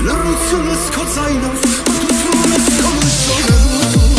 լռությունս քո ձայնով, մթությունս քո լույսով եմ ուզում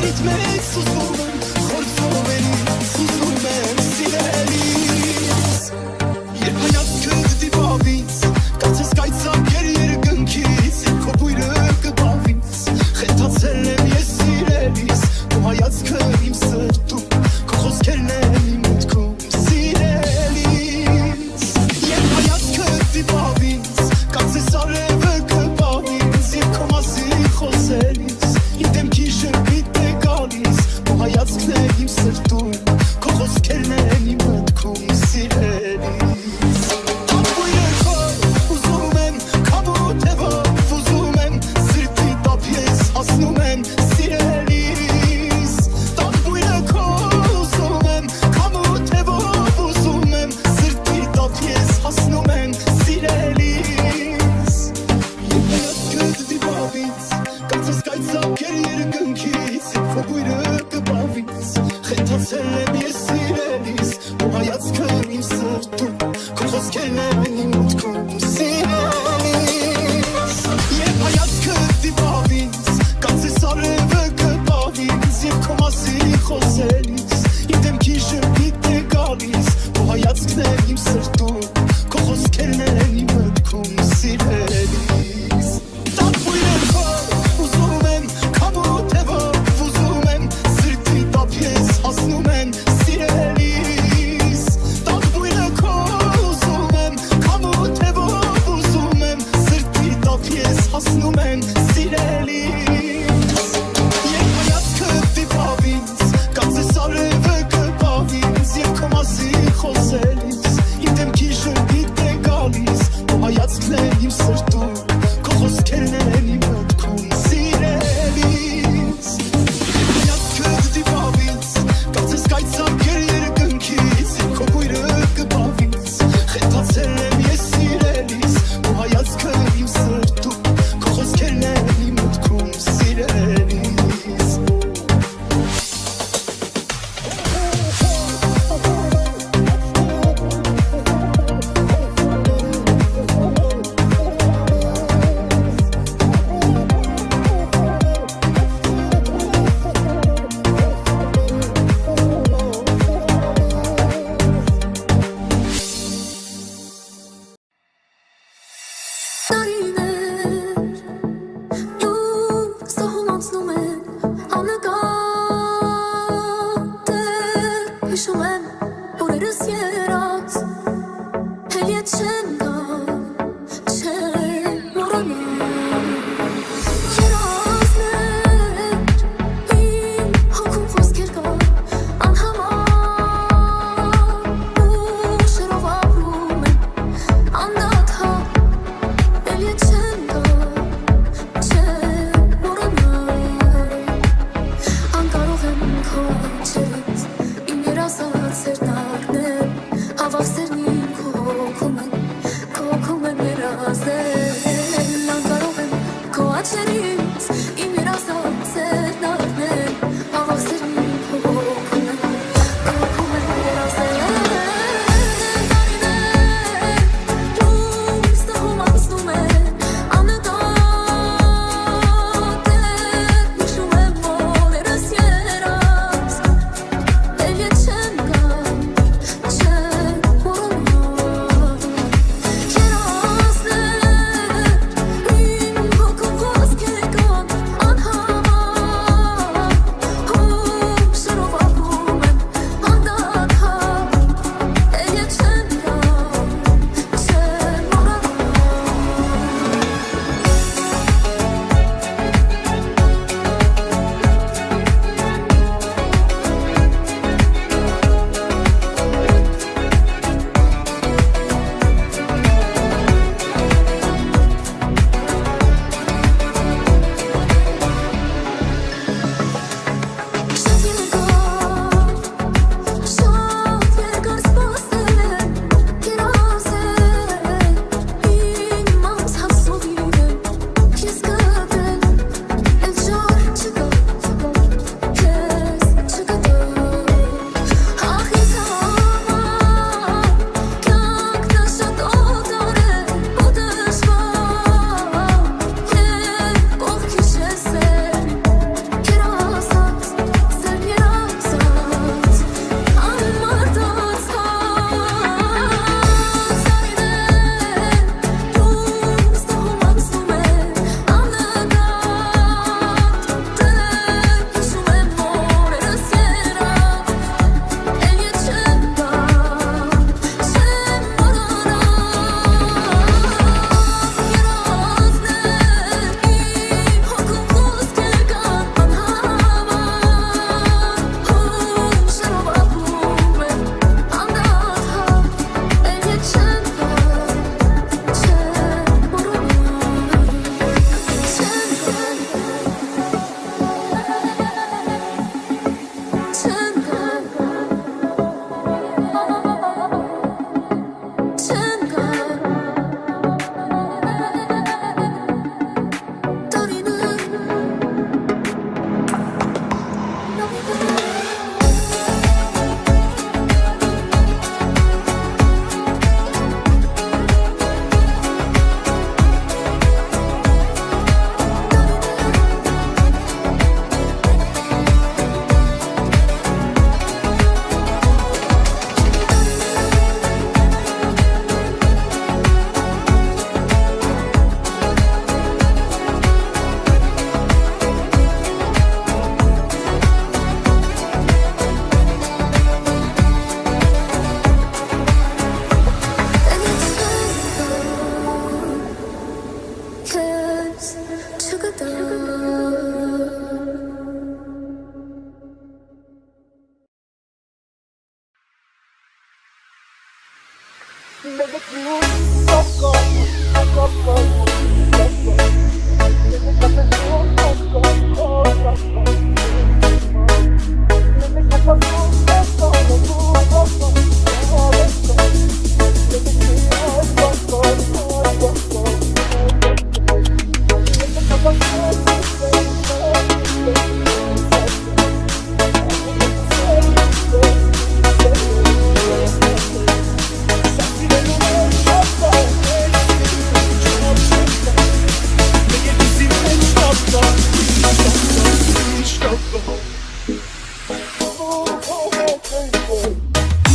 Սիրիդ մեծ սուզում եմ, խորձում եմ, սուզում եմ սիրելիս Երբ հայացքդ դիպավից, կացես կայցակեր երկնքից Քո բույրը կպավից, խենթացել եմ ես սիրելիս Քո հայացքը իմ սրտում, քո խոսքերն են իմ մտքում Սիրելիս Երբ հայացքդ դիպավից, կացես արևը կպավից Եվ քո մասին խոսելիս, իմ դեմքի շրպիտ է գալիս Քո հայացքն է իմ սրտում, քո խոսքերն են իմ մտքում Սիրելիս Ապույրը քո ուզում եմ, քամուտ է ով ուզում եմ Սրտի տապ ես հասնում եմ Սիրելիս Ապույրը քո ուզում եմ, քամուտ է ով ուզում եմ Սրտի տապ ես հասնում եմ Սիրելիս Երբ հայացքդ դիպավից, կացես կայցակեր երկնքից Քո բույրը կպավից, խենթացել եմ ես սիրելիս Քո հայացքը իմ սրտում, քո խոսքերն են իմ մտքում Սիրելիս Երբ հայացքդ դիպավից, կացես արևը կպավից Եվ քո մասին խոսելիս, իմ դեմքի շրպիտ է գալիս Քո հայացքն է իմ սրտում, քո խոսքերն են իմ մտքում Սիրելիս Ապույրը քո ուզում եմ, քամուտ է ով ուզում եմ Սրտի տապ ես հասնում եմ Սիրելիս Ապույրը քո ուզում եմ, քամուտ է ով ուզում եմ Սրտի տապ ես հասնում եմ Սիրելիս Երբ հայացքդ դիպավից, կացես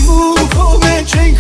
Move, oh, man, chain,